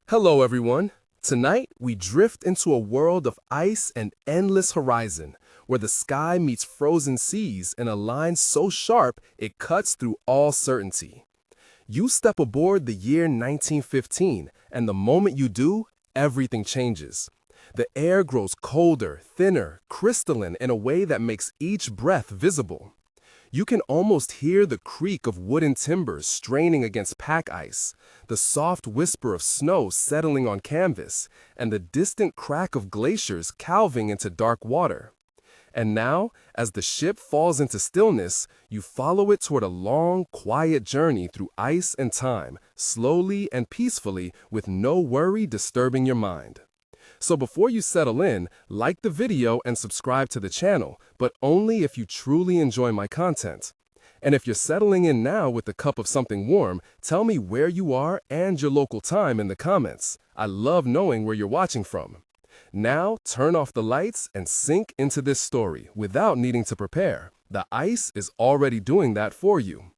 Hello, everyone. Tonight, we drift into a world of ice and endless horizon, where the sky meets frozen seas in a line so sharp it cuts through all certainty. You step aboard the year 1915, and the moment you do, everything changes. The air grows colder, thinner, crystalline in a way that makes each breath visible. You can almost hear the creak of wooden timbers straining against pack ice, the soft whisper of snow settling on canvas, and the distant crack of glaciers calving into dark water. And now, as the ship falls into stillness, you follow it toward a long, quiet journey through ice and time, slowly and peacefully, with no worry disturbing your mind. So before you settle in, like the video and subscribe to the channel, but only if you truly enjoy my content. And if you're settling in now with a cup of something warm, tell me where you are and your local time in the comments. I love knowing where you're watching from. Now, turn off the lights and sink into this story without needing to prepare. The ice is already doing that for you.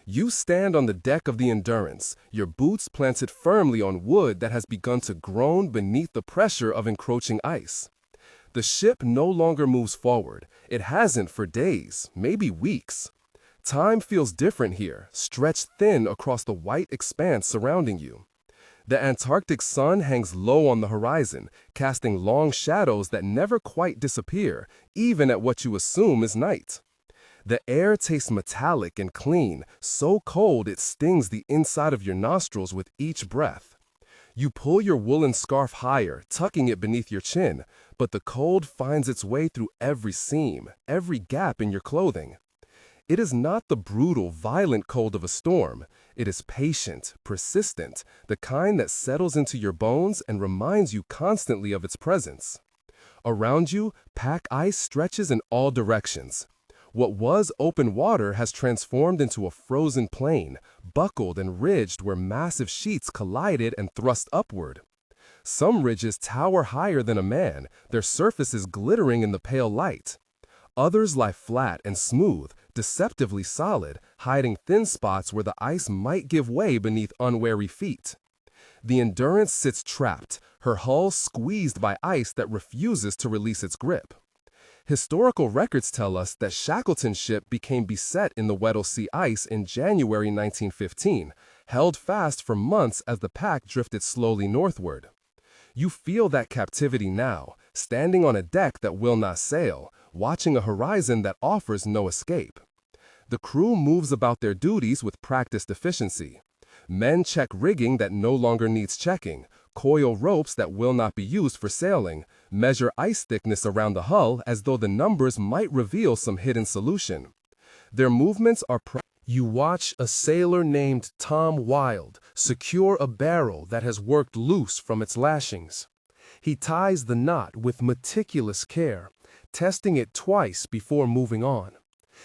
You stand on the deck of the Endurance, your boots planted firmly on wood that has begun to groan beneath the pressure of encroaching ice. The ship no longer moves forward. It hasn't for days, maybe weeks. Time feels different here, stretched thin across the white expanse surrounding you. The Antarctic sun hangs low on the horizon, casting long shadows that never quite disappear, even at what you assume is night. The air tastes metallic and clean, so cold it stings the inside of your nostrils with each breath. You pull your woolen scarf higher, tucking it beneath your chin, but the cold finds its way through every seam, every gap in your clothing. It is not the brutal, violent cold of a storm. It is patient, persistent, the kind that settles into your bones and reminds you constantly of its presence. Around you, pack ice stretches in all directions. What was open water has transformed into a frozen plain, buckled and ridged where massive sheets collided and thrust upward. Some ridges tower higher than a man, their surfaces glittering in the pale light. Others lie flat and smooth, deceptively solid, hiding thin spots where the ice might give way beneath unwary feet. The Endurance sits trapped, her hull squeezed by ice that refuses to release its grip. Historical records tell us that Shackleton's ship became beset in the Weddell Sea ice in January 1915, held fast for months as the pack drifted slowly northward. You feel that captivity now, standing on a deck that will not sail, watching a horizon that offers no escape. The crew moves about their duties with practiced efficiency. Men check rigging that no longer needs checking, coil ropes that will not be used for sailing, measure ice thickness around the hull as though the numbers might reveal some hidden solution. Their movements are You watch a sailor named Tom Wild secure a barrel that has worked loose from its lashings. He ties the knot with meticulous care, testing it twice before moving on.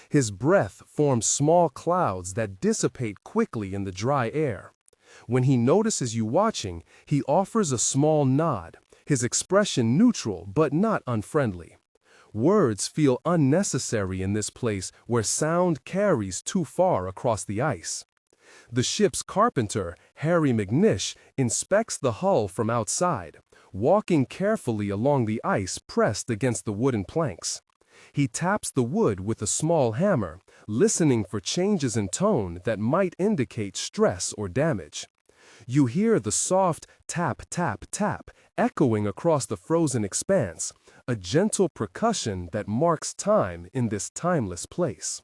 His breath forms small clouds that dissipate quickly in the dry air. When he notices you watching, he offers a small nod, his expression neutral but not unfriendly. Words feel unnecessary in this place where sound carries too far across the ice. The ship's carpenter, Harry McNish, inspects the hull from outside, walking carefully along the ice pressed against the wooden planks. He taps the wood with a small hammer, listening for changes in tone that might indicate stress or damage. You hear the soft tap, tap, tap echoing across the frozen expanse, a gentle percussion that marks time in this timeless place.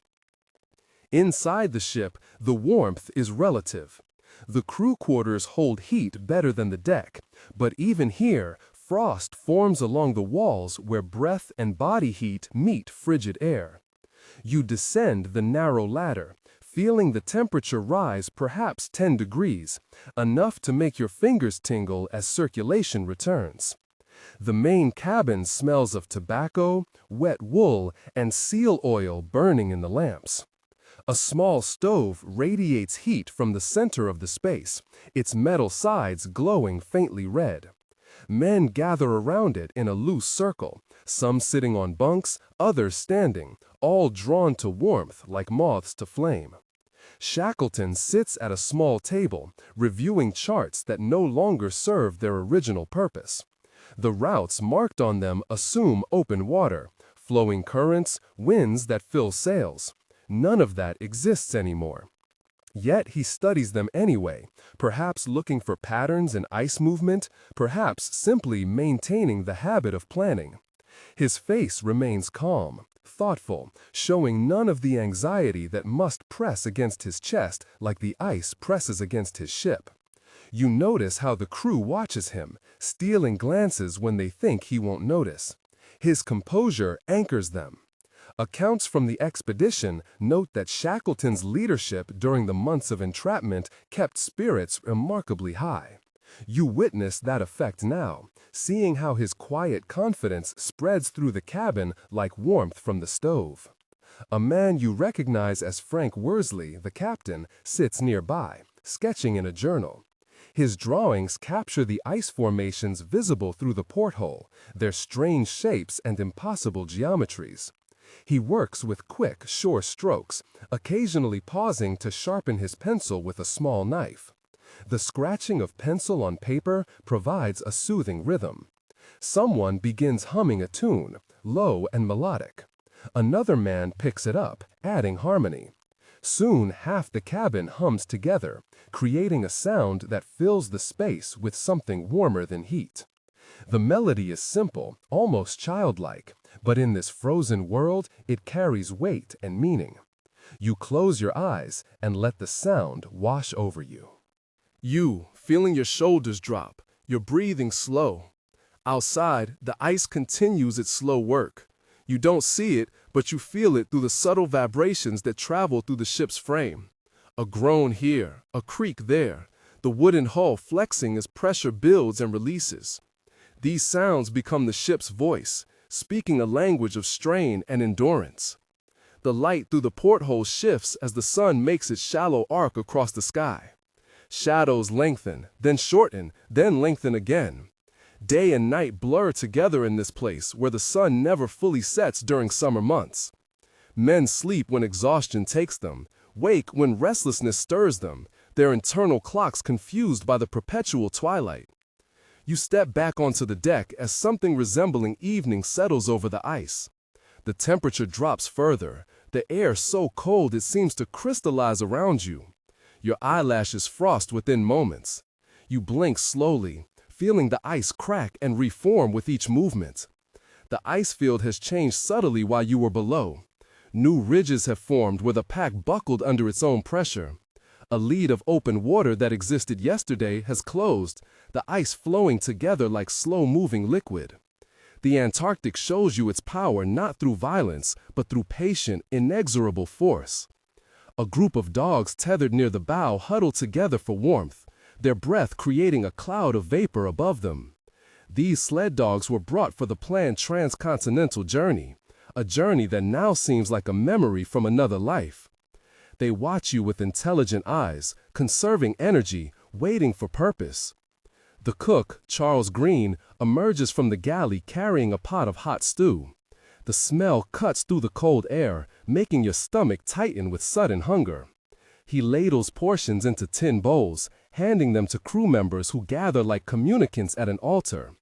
Inside the ship, the warmth is relative. The crew quarters hold heat better than the deck, but even here, frost forms along the walls where breath and body heat meet frigid air. You descend the narrow ladder, feeling the temperature rise perhaps 10 degrees, enough to make your fingers tingle as circulation returns. The main cabin smells of tobacco, wet wool, and seal oil burning in the lamps. A small stove radiates heat from the center of the space, its metal sides glowing faintly red. Men gather around it in a loose circle, some sitting on bunks, others standing, all drawn to warmth like moths to flame. Shackleton sits at a small table, reviewing charts that no longer serve their original purpose. The routes marked on them assume open water, flowing currents, winds that fill sails. None of that exists anymore. Yet he studies them anyway, perhaps looking for patterns in ice movement, perhaps simply maintaining the habit of planning. His face remains calm, thoughtful, showing none of the anxiety that must press against his chest like the ice presses against his ship. You notice how the crew watches him, stealing glances when they think he won't notice. His composure anchors them. Accounts from the expedition note that Shackleton's leadership during the months of entrapment kept spirits remarkably high. You witness that effect now, seeing how his quiet confidence spreads through the cabin like warmth from the stove. A man you recognize as Frank Worsley, the captain, sits nearby, sketching in a journal. His drawings capture the ice formations visible through the porthole, their strange shapes and impossible geometries. He works with quick, sure strokes, occasionally pausing to sharpen his pencil with a small knife. The scratching of pencil on paper provides a soothing rhythm. Someone begins humming a tune, low and melodic. Another man picks it up, adding harmony. Soon half the cabin hums together, creating a sound that fills the space with something warmer than heat. The melody is simple, almost childlike, but in this frozen world, it carries weight and meaning. You close your eyes and let the sound wash over you. You, feeling your shoulders drop, your breathing slow. Outside, the ice continues its slow work. You don't see it, but you feel it through the subtle vibrations that travel through the ship's frame. A groan here, a creak there, the wooden hull flexing as pressure builds and releases. These sounds become the ship's voice, speaking a language of strain and endurance. The light through the porthole shifts as the sun makes its shallow arc across the sky. Shadows lengthen, then shorten, then lengthen again. Day and night blur together in this place where the sun never fully sets during summer months. Men sleep when exhaustion takes them, wake when restlessness stirs them, their internal clocks confused by the perpetual twilight. You step back onto the deck as something resembling evening settles over the ice. The temperature drops further, the air so cold it seems to crystallize around you. Your eyelashes frost within moments. You blink slowly, feeling the ice crack and reform with each movement. The ice field has changed subtly while you were below. New ridges have formed where the pack buckled under its own pressure. A lead of open water that existed yesterday has closed, the ice flowing together like slow-moving liquid. The Antarctic shows you its power not through violence, but through patient, inexorable force. A group of dogs tethered near the bow huddle together for warmth, their breath creating a cloud of vapor above them. These sled dogs were brought for the planned transcontinental journey, a journey that now seems like a memory from another life. They watch you with intelligent eyes, conserving energy, waiting for purpose. The cook, Charles Green, emerges from the galley carrying a pot of hot stew. The smell cuts through the cold air, making your stomach tighten with sudden hunger. He ladles portions into tin bowls, handing them to crew members who gather like communicants at an altar.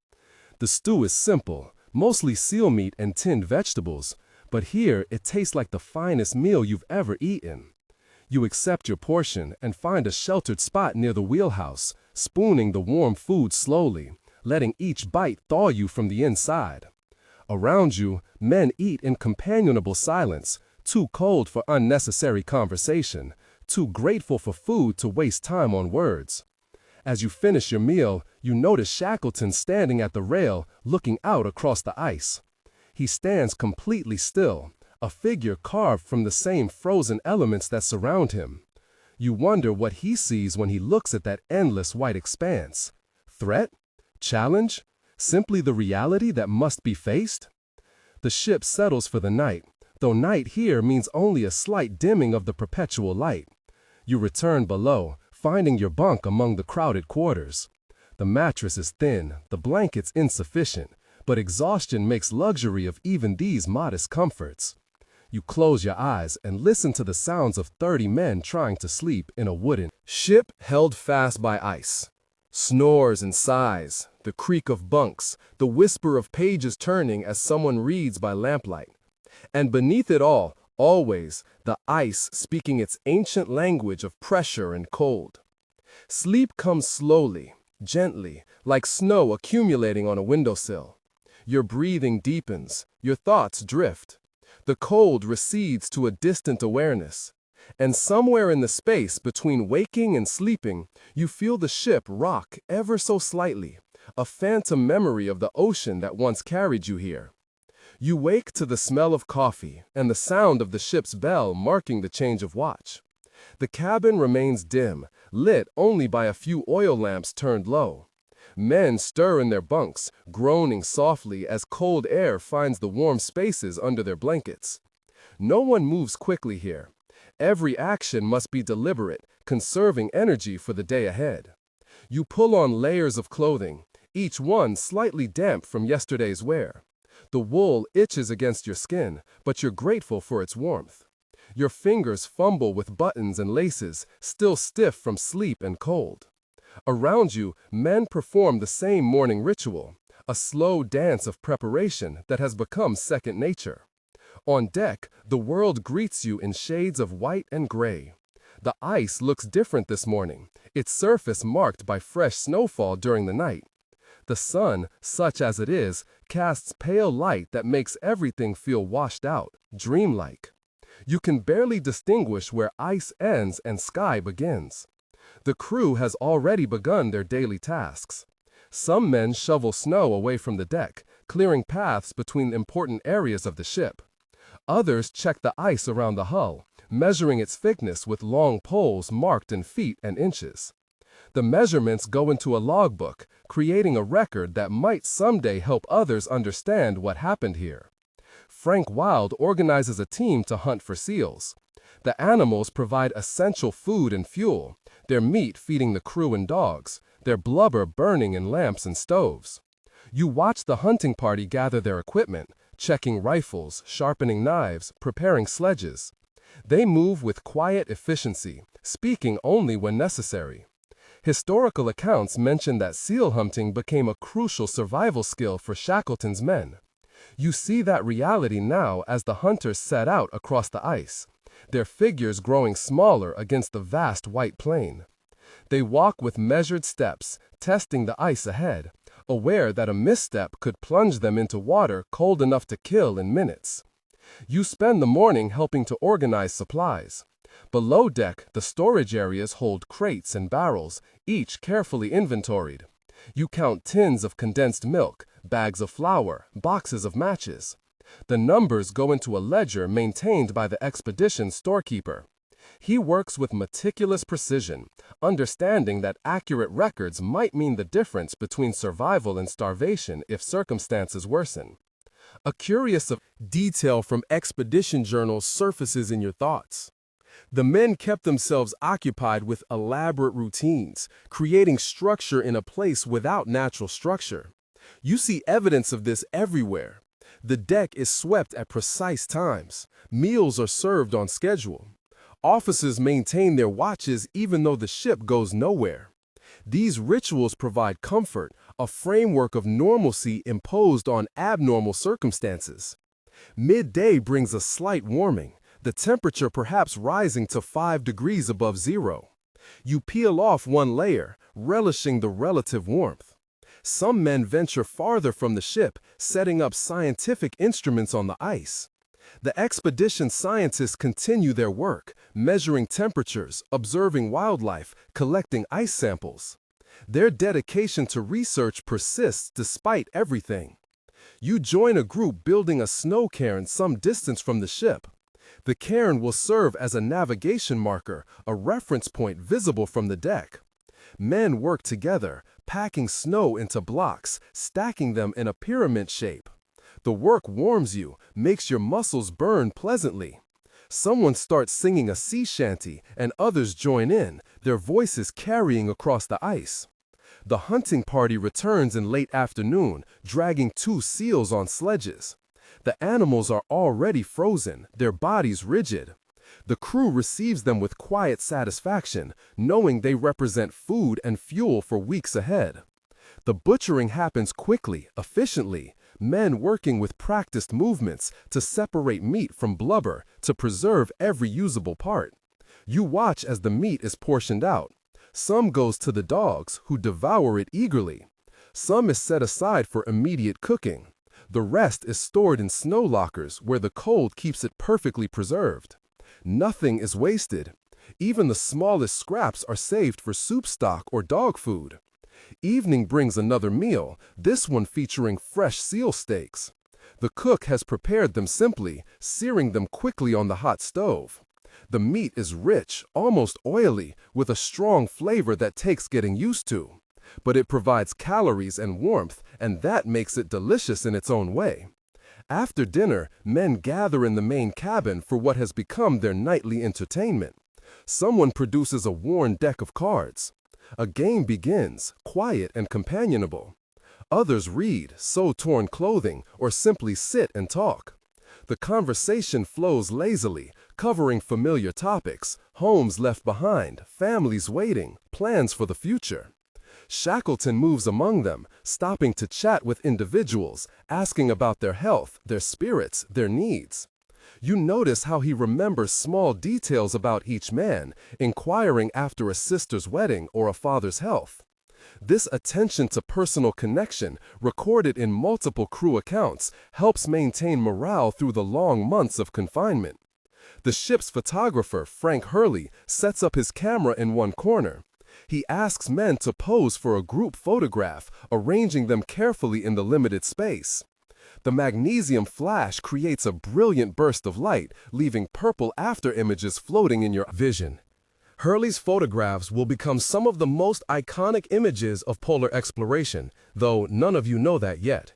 The stew is simple, mostly seal meat and tinned vegetables, but here it tastes like the finest meal you've ever eaten. You accept your portion and find a sheltered spot near the wheelhouse, spooning the warm food slowly, letting each bite thaw you from the inside. Around you, men eat in companionable silence, too cold for unnecessary conversation, too grateful for food to waste time on words. As you finish your meal, you notice Shackleton standing at the rail, looking out across the ice. He stands completely still, a figure carved from the same frozen elements that surround him. You wonder what he sees when he looks at that endless white expanse. Threat? Challenge? Simply the reality that must be faced? The ship settles for the night, though night here means only a slight dimming of the perpetual light. You return below, finding your bunk among the crowded quarters. The mattress is thin, the blankets insufficient, but exhaustion makes luxury of even these modest comforts. You close your eyes and listen to the sounds of 30 men trying to sleep in a wooden ship held fast by ice. Snores and sighs, the creak of bunks, the whisper of pages turning as someone reads by lamplight. And beneath it all, always, the ice speaking its ancient language of pressure and cold. Sleep comes slowly, gently, like snow accumulating on a windowsill. Your breathing deepens, your thoughts drift. The cold recedes to a distant awareness. And somewhere in the space between waking and sleeping, you feel the ship rock ever so slightly, a phantom memory of the ocean that once carried you here. You wake to the smell of coffee and the sound of the ship's bell marking the change of watch. The cabin remains dim, lit only by a few oil lamps turned low. Men stir in their bunks, groaning softly as cold air finds the warm spaces under their blankets. No one moves quickly here. Every action must be deliberate, conserving energy for the day ahead. You pull on layers of clothing, each one slightly damp from yesterday's wear. The wool itches against your skin, but you're grateful for its warmth. Your fingers fumble with buttons and laces, still stiff from sleep and cold. Around you, men perform the same morning ritual, a slow dance of preparation that has become second nature. On deck, the world greets you in shades of white and gray. The ice looks different this morning, its surface marked by fresh snowfall during the night. The sun, such as it is, casts pale light that makes everything feel washed out, dreamlike. You can barely distinguish where ice ends and sky begins. The crew has already begun their daily tasks. Some men shovel snow away from the deck, clearing paths between important areas of the ship. Others check the ice around the hull, measuring its thickness with long poles marked in feet and inches. The measurements go into a logbook, creating a record that might someday help others understand what happened here. Frank Wild organizes a team to hunt for seals. The animals provide essential food and fuel, their meat feeding the crew and dogs, their blubber burning in lamps and stoves. You watch the hunting party gather their equipment, checking rifles, sharpening knives, preparing sledges. They move with quiet efficiency, speaking only when necessary. Historical accounts mention that seal hunting became a crucial survival skill for Shackleton's men. You see that reality now as the hunters set out across the ice, their figures growing smaller against the vast white plain. They walk with measured steps, testing the ice ahead, aware that a misstep could plunge them into water cold enough to kill in minutes. You spend the morning helping to organize supplies. Below deck, the storage areas hold crates and barrels, each carefully inventoried. You count tins of condensed milk, bags of flour, boxes of matches. The numbers go into a ledger maintained by the expedition's storekeeper. He works with meticulous precision, understanding that accurate records might mean the difference between survival and starvation if circumstances worsen. A curious detail from expedition journals surfaces in your thoughts. The men kept themselves occupied with elaborate routines, creating structure in a place without natural structure. You see evidence of this everywhere. The deck is swept at precise times. Meals are served on schedule. Officers maintain their watches even though the ship goes nowhere. These rituals provide comfort, a framework of normalcy imposed on abnormal circumstances. Midday brings a slight warming, the temperature perhaps rising to 5 degrees above zero. You peel off one layer, relishing the relative warmth. Some men venture farther from the ship, setting up scientific instruments on the ice. The expedition scientists continue their work, measuring temperatures, observing wildlife, collecting ice samples. Their dedication to research persists despite everything. You join a group building a snow cairn some distance from the ship. The cairn will serve as a navigation marker, a reference point visible from the deck. Men work together, packing snow into blocks, stacking them in a pyramid shape. The work warms you, makes your muscles burn pleasantly. Someone starts singing a sea shanty, and others join in, their voices carrying across the ice. The hunting party returns in late afternoon, dragging 2 seals on sledges. The animals are already frozen, their bodies rigid. The crew receives them with quiet satisfaction, knowing they represent food and fuel for weeks ahead. The butchering happens quickly, efficiently, men working with practiced movements to separate meat from blubber to preserve every usable part. You watch as the meat is portioned out. Some goes to the dogs, who devour it eagerly. Some is set aside for immediate cooking. The rest is stored in snow lockers where the cold keeps it perfectly preserved. Nothing is wasted. Even the smallest scraps are saved for soup stock or dog food. Evening brings another meal, this one featuring fresh seal steaks. The cook has prepared them simply, searing them quickly on the hot stove. The meat is rich, almost oily, with a strong flavor that takes getting used to. But it provides calories and warmth, and that makes it delicious in its own way. After dinner, men gather in the main cabin for what has become their nightly entertainment. Someone produces a worn deck of cards. A game begins, quiet and companionable. Others read, sew torn clothing, or simply sit and talk. The conversation flows lazily, covering familiar topics, homes left behind, families waiting, plans for the future. Shackleton moves among them, stopping to chat with individuals, asking about their health, their spirits, their needs. You notice how he remembers small details about each man, inquiring after a sister's wedding or a father's health. This attention to personal connection, recorded in multiple crew accounts, helps maintain morale through the long months of confinement. The ship's photographer, Frank Hurley, sets up his camera in one corner. He asks men to pose for a group photograph, arranging them carefully in the limited space. The magnesium flash creates a brilliant burst of light, leaving purple after-images floating in your vision. Hurley's photographs will become some of the most iconic images of polar exploration, though none of you know that yet.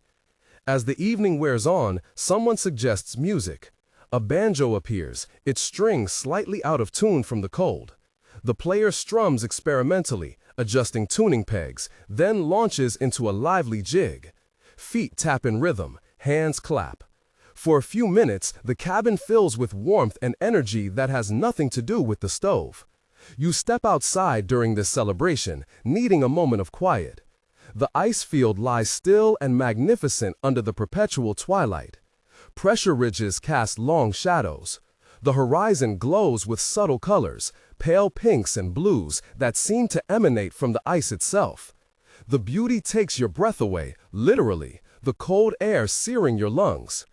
As the evening wears on, someone suggests music. A banjo appears, its strings slightly out of tune from the cold. The player strums experimentally, adjusting tuning pegs, then launches into a lively jig. Feet tap in rhythm, hands clap. For a few minutes, the cabin fills with warmth and energy that has nothing to do with the stove. You step outside during this celebration, needing a moment of quiet. The ice field lies still and magnificent under the perpetual twilight. Pressure ridges cast long shadows. The horizon glows with subtle colors, pale pinks and blues that seem to emanate from the ice itself. The beauty takes your breath away, literally, the cold air searing your lungs.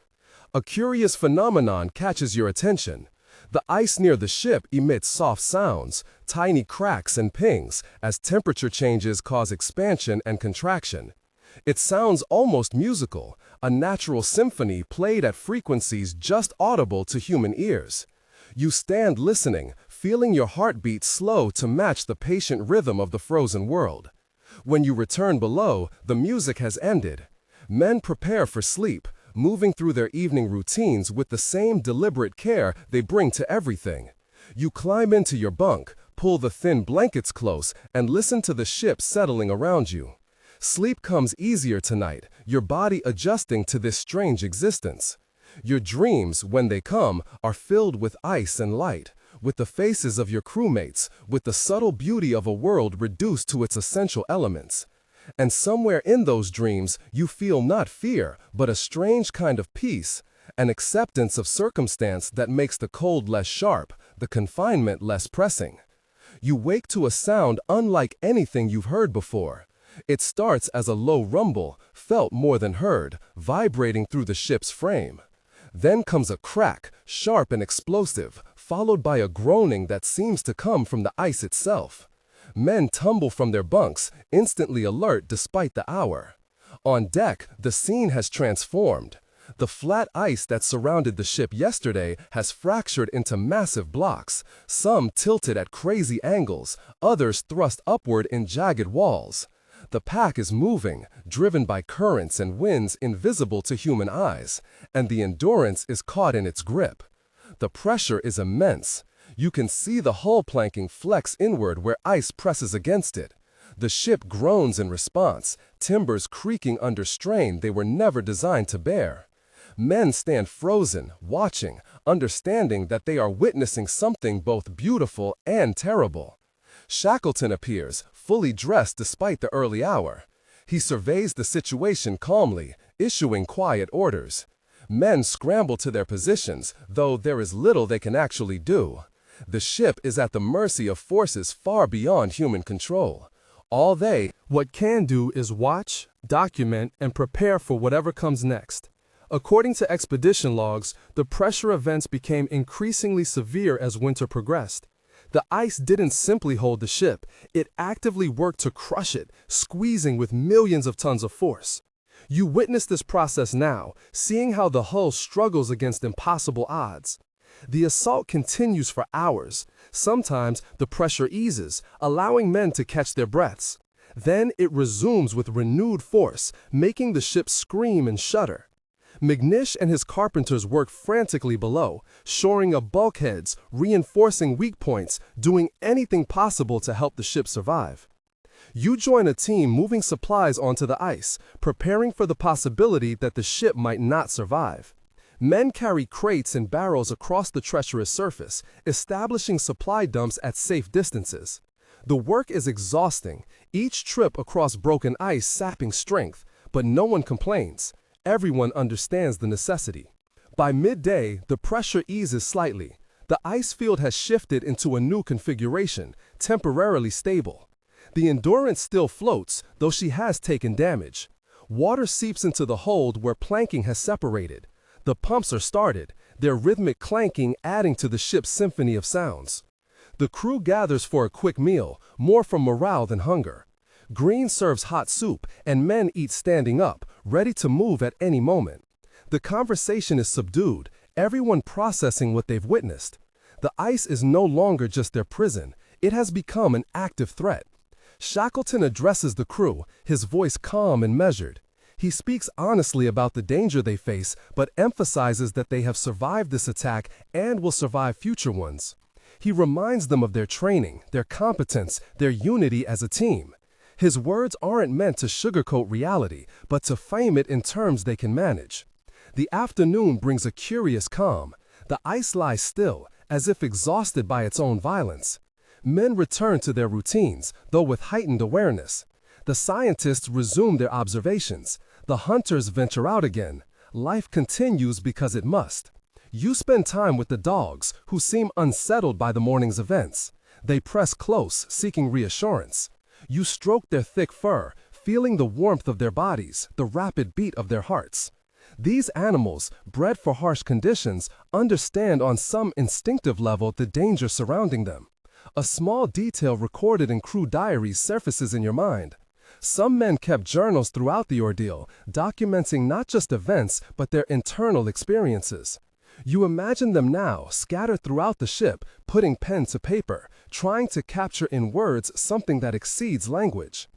A curious phenomenon catches your attention. The ice near the ship emits soft sounds, tiny cracks and pings, as temperature changes cause expansion and contraction. It sounds almost musical, a natural symphony played at frequencies just audible to human ears. You stand listening, feeling your heartbeat slow to match the patient rhythm of the frozen world. When you return below, the music has ended. Men prepare for sleep, moving through their evening routines with the same deliberate care they bring to everything. You climb into your bunk, pull the thin blankets close, and listen to the ship settling around you. Sleep comes easier tonight, your body adjusting to this strange existence. Your dreams, when they come, are filled with ice and light, with the faces of your crewmates, with the subtle beauty of a world reduced to its essential elements. And somewhere in those dreams, you feel not fear, but a strange kind of peace, an acceptance of circumstance that makes the cold less sharp, the confinement less pressing. You wake to a sound unlike anything you've heard before. It starts as a low rumble, felt more than heard, vibrating through the ship's frame. Then comes a crack, sharp and explosive, followed by a groaning that seems to come from the ice itself. Men tumble from their bunks, instantly alert despite the hour. On deck, the scene has transformed. The flat ice that surrounded the ship yesterday has fractured into massive blocks, some tilted at crazy angles, others thrust upward in jagged walls. The pack is moving, driven by currents and winds invisible to human eyes, and the endurance is caught in its grip. The pressure is immense. You can see the hull planking flex inward where ice presses against it. The ship groans in response, timbers creaking under strain they were never designed to bear. Men stand frozen, watching, understanding that they are witnessing something both beautiful and terrible. Shackleton appears, fully dressed despite the early hour. He surveys the situation calmly, issuing quiet orders. Men scramble to their positions, though there is little they can actually do. The ship is at the mercy of forces far beyond human control. All they can do is watch, document, and prepare for whatever comes next. According to expedition logs, the pressure events became increasingly severe as winter progressed. The ice didn't simply hold the ship, it actively worked to crush it, squeezing with millions of tons of force. You witness this process now, seeing how the hull struggles against impossible odds. The assault continues for hours. Sometimes the pressure eases, allowing men to catch their breaths. Then it resumes with renewed force, making the ship scream and shudder. McNish and his carpenters work frantically below, shoring up bulkheads, reinforcing weak points, doing anything possible to help the ship survive. You join a team moving supplies onto the ice, preparing for the possibility that the ship might not survive. Men carry crates and barrels across the treacherous surface, establishing supply dumps at safe distances. The work is exhausting, each trip across broken ice sapping strength, but no one complains. Everyone understands the necessity. By midday, the pressure eases slightly. The ice field has shifted into a new configuration, temporarily stable. The Endurance still floats, though she has taken damage. Water seeps into the hold where planking has separated. The pumps are started, their rhythmic clanking adding to the ship's symphony of sounds. The crew gathers for a quick meal, more from morale than hunger. Green serves hot soup, and men eat standing up, ready to move at any moment. The conversation is subdued, everyone processing what they've witnessed. The ice is no longer just their prison, it has become an active threat. Shackleton addresses the crew, his voice calm and measured. He speaks honestly about the danger they face, but emphasizes that they have survived this attack and will survive future ones. He reminds them of their training, their competence, their unity as a team. His words aren't meant to sugarcoat reality, but to frame it in terms they can manage. The afternoon brings a curious calm. The ice lies still, as if exhausted by its own violence. Men return to their routines, though with heightened awareness. The scientists resume their observations. The hunters venture out again. Life continues because it must. You spend time with the dogs, who seem unsettled by the morning's events. They press close, seeking reassurance. You stroke their thick fur, feeling the warmth of their bodies, the rapid beat of their hearts. These animals, bred for harsh conditions, understand on some instinctive level the danger surrounding them. A small detail recorded in crew diaries surfaces in your mind. Some men kept journals throughout the ordeal, documenting not just events, but their internal experiences. You imagine them now, scattered throughout the ship, putting pen to paper, trying to capture in words something that exceeds language.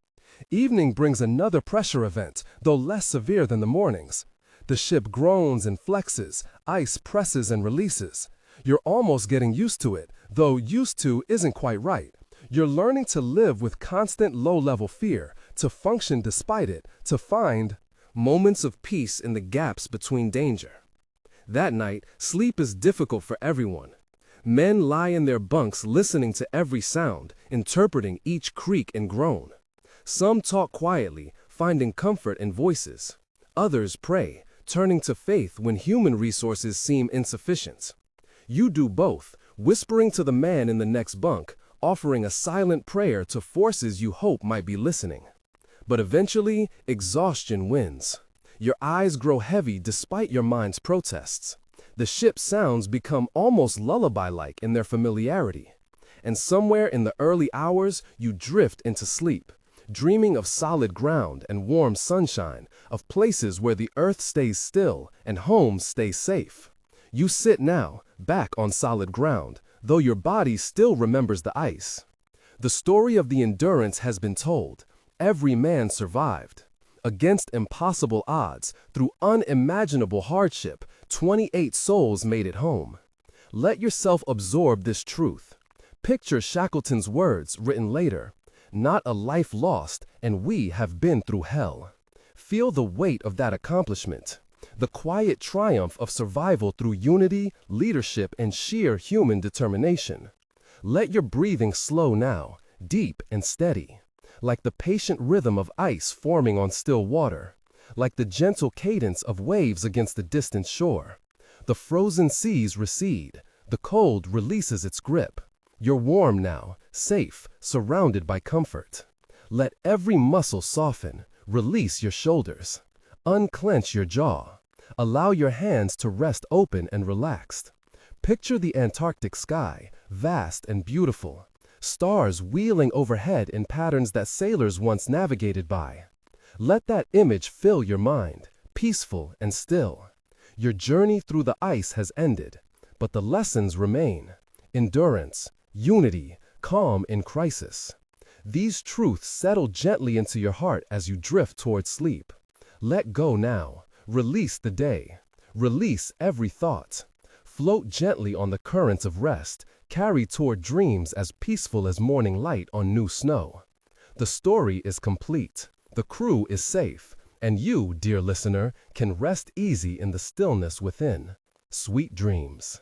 Evening brings another pressure event, though less severe than the mornings. The ship groans and flexes, ice presses and releases. You're almost getting used to it, though used to isn't quite right. You're learning to live with constant low-level fear, to function despite it, to find moments of peace in the gaps between danger. That night, sleep is difficult for everyone. Men lie in their bunks listening to every sound, interpreting each creak and groan. Some talk quietly, finding comfort in voices. Others pray, turning to faith when human resources seem insufficient. You do both, whispering to the man in the next bunk, offering a silent prayer to forces you hope might be listening. But eventually, exhaustion wins. Your eyes grow heavy despite your mind's protests. The ship's sounds become almost lullaby-like in their familiarity. And somewhere in the early hours, you drift into sleep, dreaming of solid ground and warm sunshine, of places where the earth stays still and home stays safe. You sit now, back on solid ground, though your body still remembers the ice. The story of the Endurance has been told. Every man survived. Against impossible odds, through unimaginable hardship, 28 souls made it home. Let yourself absorb this truth. Picture Shackleton's words written later. Not a life lost, and we have been through hell. Feel the weight of that accomplishment. The quiet triumph of survival through unity, leadership, and sheer human determination. Let your breathing slow now, deep and steady, like the patient rhythm of ice forming on still water, like the gentle cadence of waves against the distant shore. The frozen seas recede, the cold releases its grip. You're warm now, safe, surrounded by comfort. Let every muscle soften, release your shoulders, unclench your jaw. Allow your hands to rest open and relaxed. Picture the Antarctic sky, vast and beautiful, stars wheeling overhead in patterns that sailors once navigated by. Let that image fill your mind, peaceful and still. Your journey through the ice has ended, but the lessons remain. Endurance, unity, calm in crisis. These truths settle gently into your heart as you drift toward sleep. Let go now. Release the day. Release every thought. Float gently on the currents of rest, carry toward dreams as peaceful as morning light on new snow. The story is complete. The crew is safe. And you, dear listener, can rest easy in the stillness within. Sweet dreams.